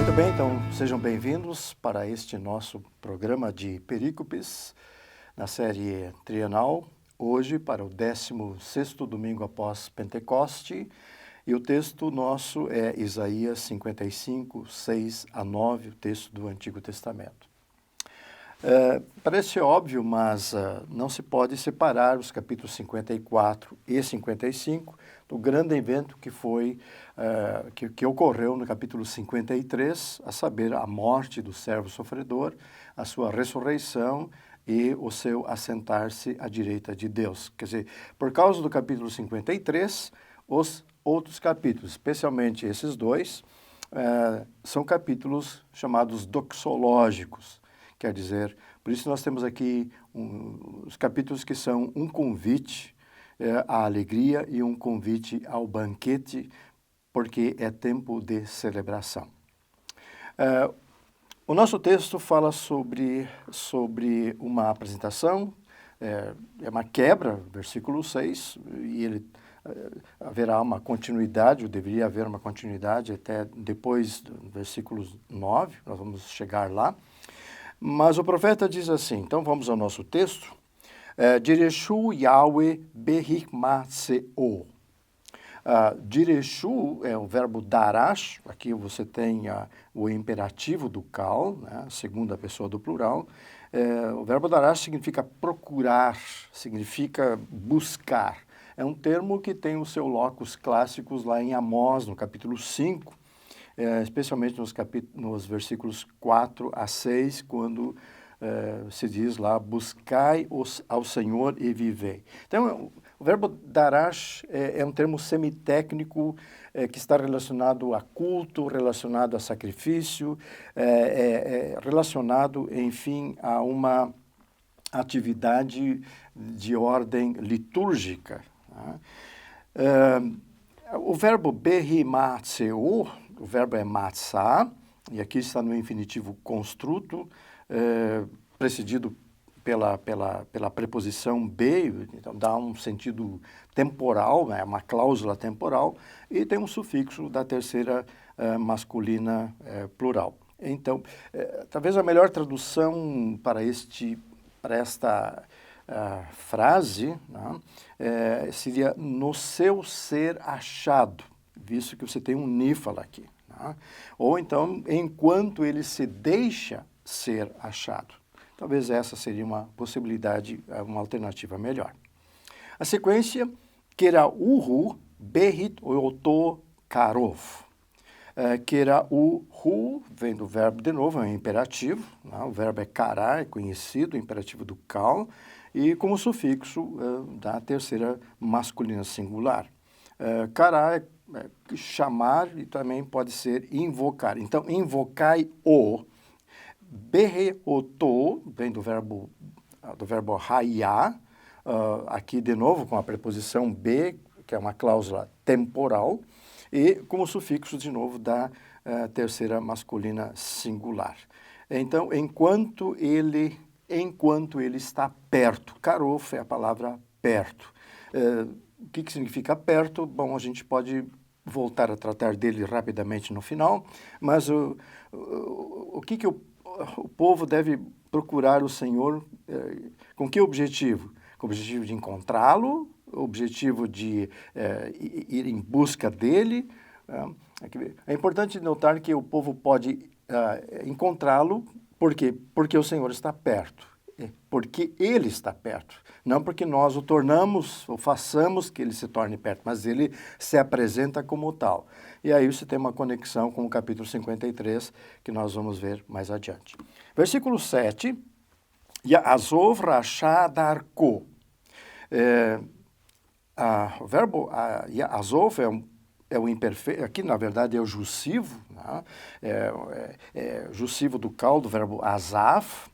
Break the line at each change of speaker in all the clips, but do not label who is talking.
Muito bem, então sejam bem-vindos para este nosso programa de perícopes na série trienal, hoje para o 16º domingo após Pentecoste, e o texto nosso é Isaías 55, 6 a 9, o texto do Antigo Testamento. Parece óbvio, mas não se pode separar os capítulos 54 e 55 do grande evento que foi que ocorreu no capítulo 53, a saber, a morte do servo sofredor, a sua ressurreição e o seu assentar-se à direita de Deus. Quer dizer, por causa do capítulo 53, os outros capítulos, especialmente esses dois, são capítulos chamados doxológicos. Quer dizer, por isso nós temos aqui os capítulos que são um convite à alegria e um convite ao banquete, porque é tempo de celebração. O nosso texto fala sobre uma apresentação, é uma quebra, versículo 6, e ele haverá uma continuidade, ou deveria haver uma continuidade até depois do versículo 9, nós vamos chegar lá. Mas o profeta diz assim, então vamos ao nosso texto, Direshu Yahweh Behikmatseo. Direshu é o verbo darash, aqui você tem o imperativo do kal, né, segunda pessoa do plural. O verbo darash significa procurar, significa buscar. É um termo que tem o seu locus clássicos lá em Amós, no capítulo 5, especialmente nos versículos 4 a 6, quando se diz lá, buscai ao Senhor e vivei. Então, o verbo darash é um termo semitécnico que está relacionado a culto, relacionado a sacrifício, relacionado, enfim, a uma atividade de ordem litúrgica. Tá? O verbo behimatseu, o verbo é matzah, e aqui está no infinitivo construto, precedido pela preposição be, então dá um sentido temporal, né, uma cláusula temporal, e tem um sufixo da terceira masculina plural. Então, talvez a melhor tradução para esta frase, né, seria no seu ser achado, visto que você tem um nífala aqui. Né? Ou então, enquanto ele se deixa ser achado. Talvez essa seria uma possibilidade, uma alternativa melhor. A sequência, Kerauhu Behit Oto Karov. Kerauhu vem do verbo, de novo, é um imperativo. Né? O verbo é kará, é conhecido, o imperativo do kal, e como sufixo da terceira masculina singular. Kará é chamar e também pode ser invocar. Então, invocai-o. Bereoto vem do verbo hayá, aqui de novo com a preposição be, que é uma cláusula temporal, e como sufixo de novo da terceira masculina singular. Então, enquanto ele está perto. Karof é a palavra perto. O que significa perto? Bom, a gente pode voltar a tratar dele rapidamente no final, mas o que o povo deve procurar o Senhor com que objetivo? Com o objetivo de encontrá-lo, o objetivo de ir em busca dele. É importante notar que o povo pode encontrá-lo, por quê? Porque o Senhor está perto, porque Ele está perto. Não porque nós o tornamos ou façamos que Ele se torne perto, mas Ele se apresenta como tal. E aí você tem uma conexão com o capítulo 53, que nós vamos ver mais adiante. Versículo 7, Ya'azov Rasha Darko. O verbo Ya'azov é o imperfeito, aqui na verdade é o jussivo, né? Jussivo do kal, do verbo azaf.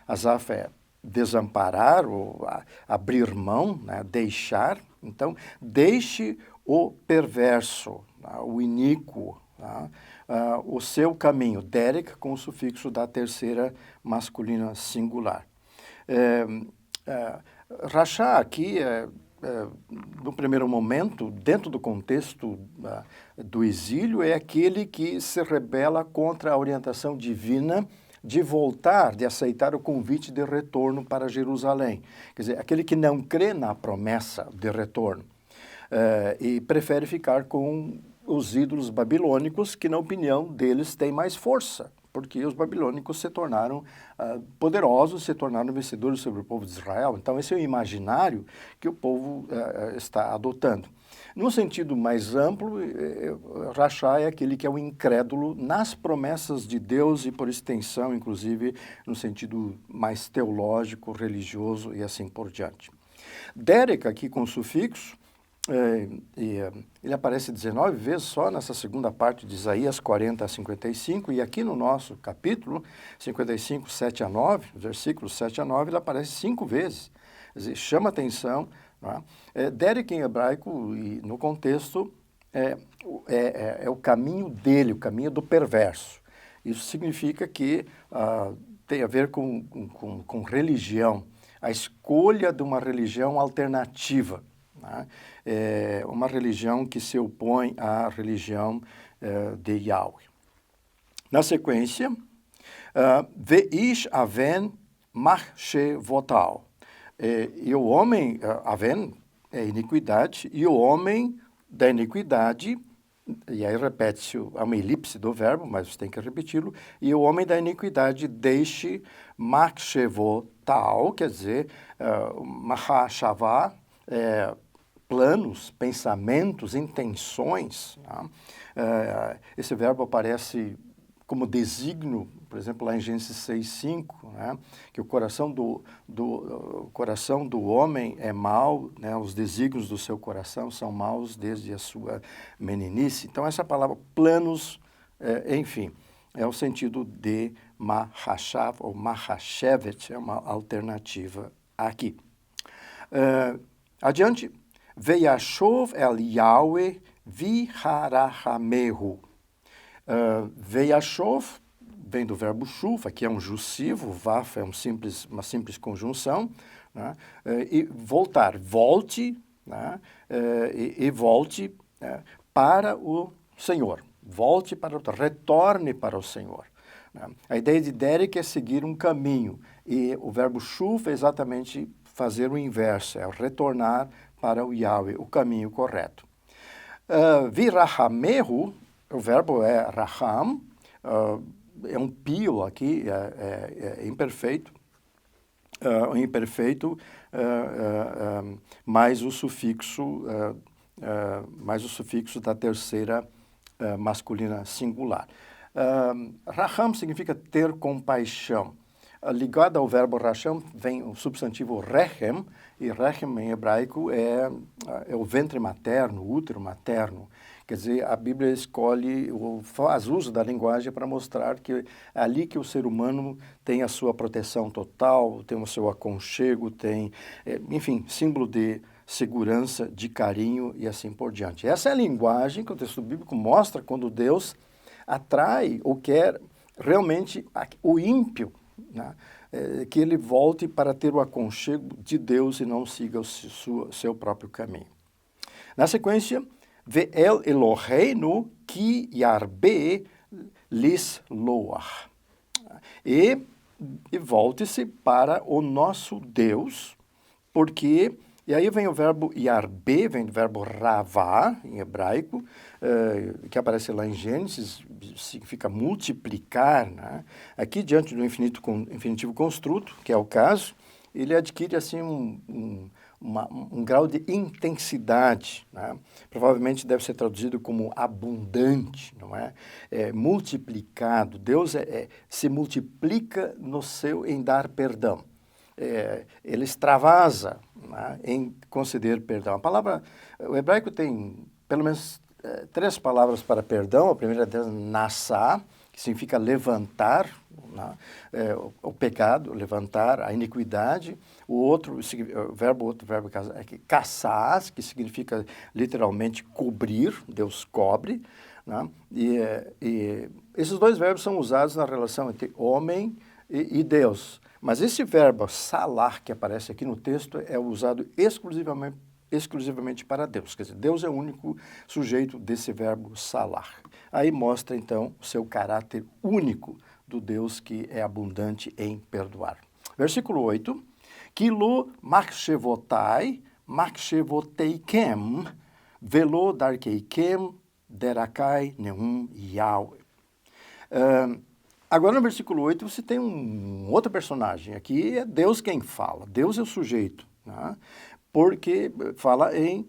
Azaf é desamparar ou abrir mão, né? Deixar. Então, deixe o perverso, o iníquo, o seu caminho. Derek com o sufixo da terceira masculina singular. Rachá aqui no primeiro momento, dentro do contexto do exílio, é aquele que se rebela contra a orientação divina de voltar, de aceitar o convite de retorno para Jerusalém. Quer dizer, aquele que não crê na promessa de retorno e prefere ficar com os ídolos babilônicos, que na opinião deles têm mais força, porque os babilônicos se tornaram poderosos, se tornaram vencedores sobre o povo de Israel. Então esse é o imaginário que o povo está adotando. No sentido mais amplo, Rachá é aquele que é o incrédulo nas promessas de Deus e, por extensão, inclusive, no sentido mais teológico, religioso e assim por diante. Derek, aqui com o sufixo, ele aparece 19 vezes só nessa segunda parte de Isaías 40 a 55, e aqui no nosso capítulo 55, 7 a 9, versículos 7 a 9, ele aparece 5 vezes. Quer dizer, chama atenção. Derek em hebraico, e no contexto, é o caminho dele, o caminho do perverso. Isso significa que tem a ver com religião, a escolha de uma religião alternativa, né? Uma religião que se opõe à religião de Yahweh. Na sequência, Veish aven machshevotal. E o homem, aven, é iniquidade, e o homem da iniquidade, e aí repete-se uma elipse do verbo, mas você tem que repeti-lo, e o homem da iniquidade deixe machshevotal, quer dizer, mahashavá, planos, pensamentos, intenções. Né? Esse verbo aparece como desígnio, por exemplo, lá em Gênesis 6:5, né? Que o coração do homem é mau, né? Os desígnios do seu coração são maus desde a sua meninice. Então, essa palavra planos, enfim, é o sentido de mahashav ou mahashevet, é uma alternativa aqui. Adiante, Veiashov el Yahweh viharahamehu. Veiashov vem do verbo shuv, aqui é um jussivo, vaf é uma simples conjunção, né? E voltar, volte, né? E volte para o Senhor, retorne para o Senhor. Né? A ideia de Derek é seguir um caminho, e o verbo shuv é exatamente fazer o inverso, é retornar para o Yahweh, o caminho correto. Virahamehu, o verbo é raham, é um pio aqui, é imperfeito, mais o sufixo da terceira masculina singular. Raham significa ter compaixão. Ligado ao verbo racham vem o substantivo rechem, e rechem em hebraico é o ventre materno, o útero materno. Quer dizer, a Bíblia escolhe, ou faz uso da linguagem para mostrar que é ali que o ser humano tem a sua proteção total, tem o seu aconchego, tem, enfim, símbolo de segurança, de carinho e assim por diante. Essa é a linguagem que o texto bíblico mostra quando Deus atrai ou quer realmente o ímpio, né? Que ele volte para ter o aconchego de Deus e não siga o seu próprio caminho. Na sequência, Ve'el Eloheinu ki yarbe lisloach. E volte-se para o nosso Deus, porque... E aí vem o verbo yarbe, vem do verbo ravá, em hebraico, que aparece lá em Gênesis, significa multiplicar, né? Aqui, diante do infinitivo construto, que é o caso, ele adquire assim um grau de intensidade, né? Provavelmente deve ser traduzido como abundante, não é? Multiplicado. Deus se multiplica em dar perdão. Ele extravasa, né, em conceder perdão. O hebraico tem pelo menos 3 palavras para perdão. A primeira delas, nassá, que significa levantar, né, o pecado, levantar a iniquidade. Outro verbo é caçás, que significa literalmente cobrir, Deus cobre, né? E esses 2 verbos são usados na relação entre homem e Deus. Mas esse verbo salar, que aparece aqui no texto, é usado exclusivamente exclusivamente para Deus. Quer dizer, Deus é o único sujeito desse verbo salar. Aí mostra, então, o seu caráter único do Deus que é abundante em perdoar. Versículo 8. Kilo machshevotai, machshevoteikem, velo darkeikem, derakai neum Yahweh. Agora, no versículo 8, você tem um outro personagem. Aqui é Deus quem fala. Deus é o sujeito, né? Porque fala em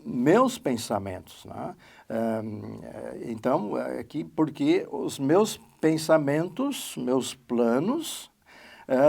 meus pensamentos, né? Então, aqui, porque os meus pensamentos, meus planos,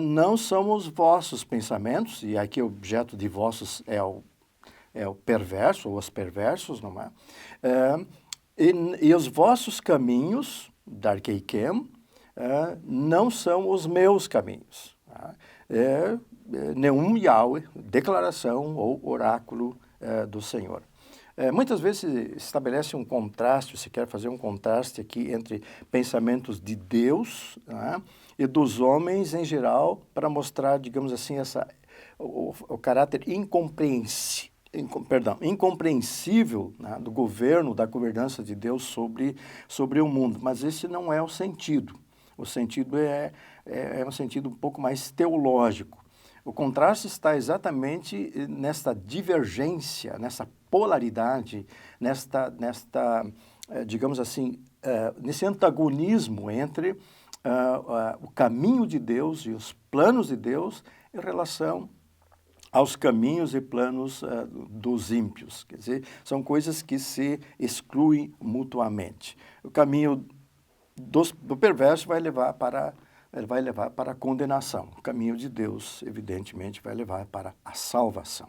não são os vossos pensamentos, e aqui o objeto de vossos é o perverso, ou os perversos, não é? E os vossos caminhos, darkeikem, não são os meus caminhos. Neum Yahweh, declaração ou oráculo do Senhor. Muitas vezes se estabelece um contraste, se quer fazer um contraste aqui entre pensamentos de Deus, né, e dos homens em geral, para mostrar, digamos assim, o caráter incompreensível, né, do governo, da governança de Deus sobre o mundo. Mas esse não é o sentido. O sentido é um sentido um pouco mais teológico. O contraste está exatamente nesta divergência, nessa polaridade, digamos assim, nesse antagonismo entre o caminho de Deus e os planos de Deus em relação aos caminhos e planos dos ímpios. Quer dizer, são coisas que se excluem mutuamente. O caminho do perverso vai levar para a condenação. O caminho de Deus, evidentemente, vai levar para a salvação.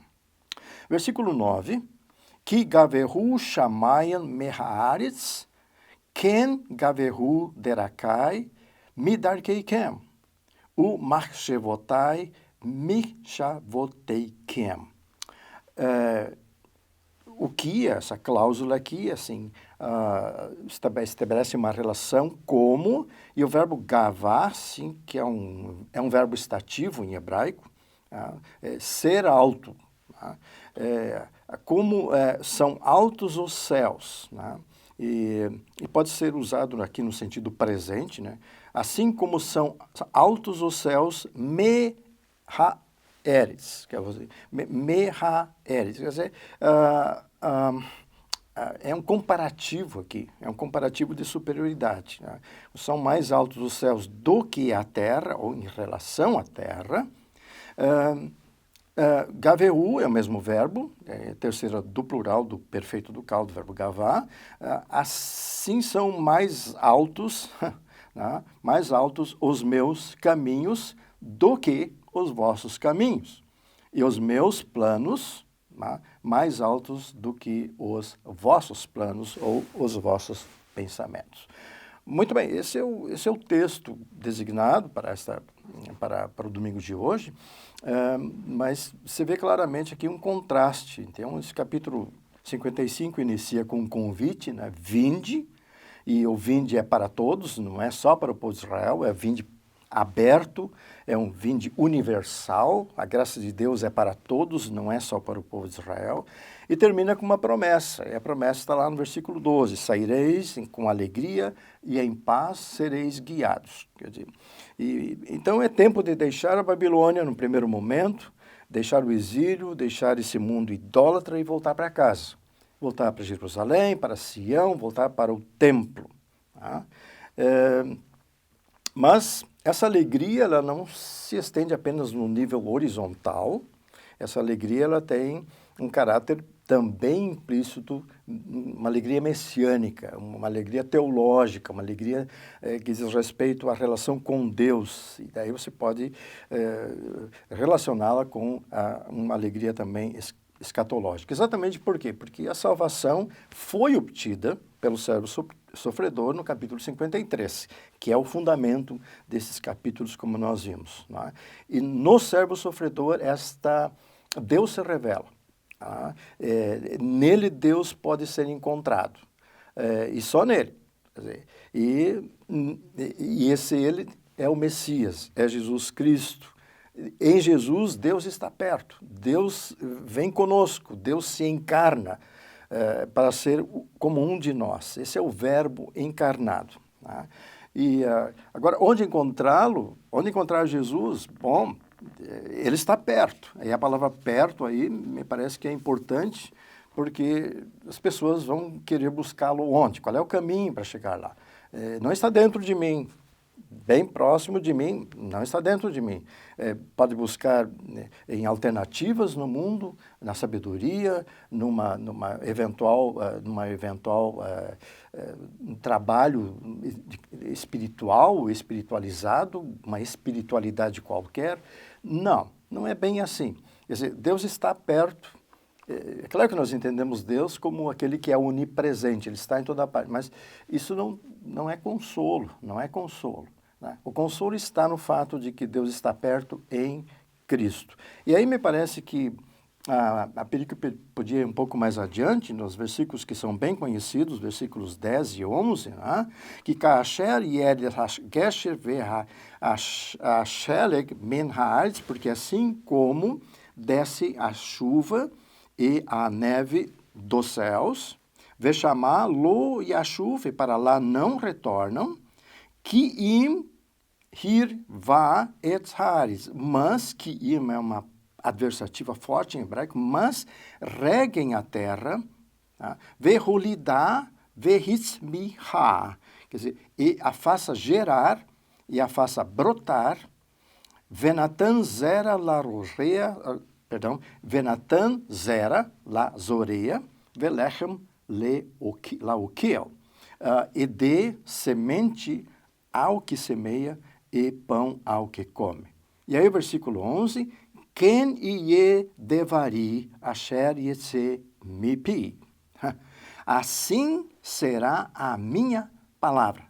Versículo 9. Ki gavehu shamayan mehaaretz, ken gavehu derakai, midarkeikem, u machshevotai michavoteikem. O que, essa cláusula aqui, assim, estabelece uma relação como, e o verbo gavá, sim, que é um verbo estativo em hebraico, ser alto, como são altos os céus, né? E pode ser usado aqui no sentido presente, né? Assim como são altos os céus, Eres, quer dizer, Eres, quer dizer, é um comparativo aqui, é um comparativo de superioridade, né? São mais altos os céus do que a terra, ou em relação à terra. Gaveu é o mesmo verbo, terceira do plural do perfeito do caldo, do verbo gavá. Assim são mais altos, né? Mais altos os meus caminhos do que os vossos caminhos, e os meus planos, né, mais altos do que os vossos planos ou os vossos pensamentos. Muito bem, esse é o texto designado para o domingo de hoje, mas você vê claramente aqui um contraste. Então, esse capítulo 55 inicia com um convite, né, vinde, e o vinde é para todos, não é só para o povo de Israel, é vinde aberto, é um vinde universal, a graça de Deus é para todos, não é só para o povo de Israel, e termina com uma promessa, e a promessa está lá no versículo 12, saireis com alegria e em paz sereis guiados. Quer dizer, então é tempo de deixar a Babilônia no primeiro momento, deixar o exílio, deixar esse mundo idólatra e voltar para casa, voltar para Jerusalém, para Sião, voltar para o templo. Tá? Mas essa alegria, ela não se estende apenas no nível horizontal. Essa alegria, ela tem um caráter também implícito, uma alegria messiânica, uma alegria teológica, uma alegria que diz respeito à relação com Deus. E daí você pode relacioná-la com uma alegria também escatológica. Exatamente por quê? Porque a salvação foi obtida pelo servo sofredor no capítulo 53, que é o fundamento desses capítulos, como nós vimos. Não é? E no servo sofredor, Deus se revela. Nele Deus pode ser encontrado. E só nele. Quer dizer, e esse ele é o Messias, é Jesus Cristo. Em Jesus, Deus está perto, Deus vem conosco, Deus se encarna para ser como um de nós. Esse é o verbo encarnado. Tá? E agora, onde encontrá-lo? Onde encontrar Jesus? Bom, ele está perto. E a palavra perto aí me parece que é importante, porque as pessoas vão querer buscá-lo onde? Qual é o caminho para chegar lá? Não está dentro de mim, bem próximo de mim, não está dentro de mim. Pode buscar em alternativas no mundo, na sabedoria, numa eventual um trabalho espiritual, espiritualizado, uma espiritualidade qualquer. Não, não é bem assim. Quer dizer, Deus está perto. É claro que nós entendemos Deus como aquele que é onipresente, Ele está em toda parte, mas isso não é consolo, não é consolo. Né? O consolo está no fato de que Deus está perto em Cristo. E aí me parece que a perícope podia ir um pouco mais adiante, nos versículos que são bem conhecidos, versículos 10 e 11, né? Que kasher yed gesher ve'asheleg min haaretz, porque assim como desce a chuva e a neve dos céus, vechamá lo e a chuva para lá não retornam, que im hir va et haris, mas que im é uma adversativa forte em hebraico, mas reguem a terra, verulidá verhitzmiha, quer dizer, e a faça gerar e a faça brotar, venatan zera la roreia, perdão, venatan zera la zoreia, velechem laoquel, e dê semente ao que semeia e pão ao que come. E aí o versículo 11, Ken iye devari asher yetse mipi. Assim será a minha palavra.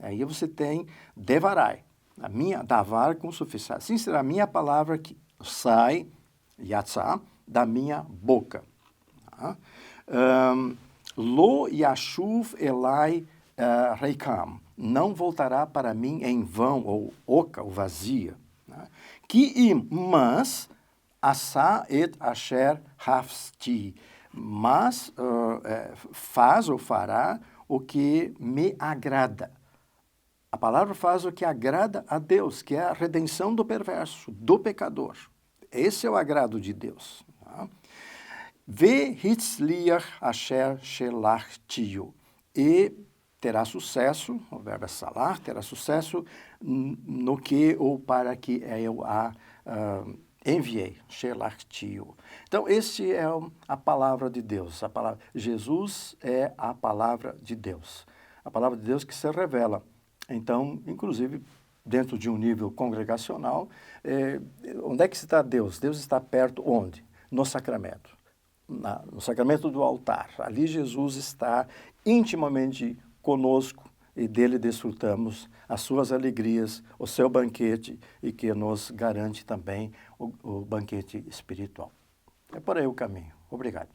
Aí você tem devarai, a minha, davar com suficiência. Assim será a minha palavra que sai, yatzá, da minha boca. Lo yashuv elai reikam. Não voltará para mim em vão, ou oca, ou vazia. Que mas asa et asher hafsti. Mas faz ou fará o que me agrada. A palavra faz o que agrada a Deus, que é a redenção do perverso, do pecador. Esse é o agrado de Deus. Vehitzliach asher shelachtiu. E terá sucesso, o verbo é salar, terá sucesso no que ou para que eu a enviei, shelachtiu. Então, esse é a palavra de Deus. A palavra, Jesus é a palavra de Deus. A palavra de Deus que se revela. Então, inclusive, dentro de um nível congregacional, onde é que está Deus? Deus está perto onde? No sacramento. No sacramento do altar. Ali Jesus está intimamente conosco e dele desfrutamos as suas alegrias, o seu banquete e que nos garante também o banquete espiritual. É por aí o caminho. Obrigado.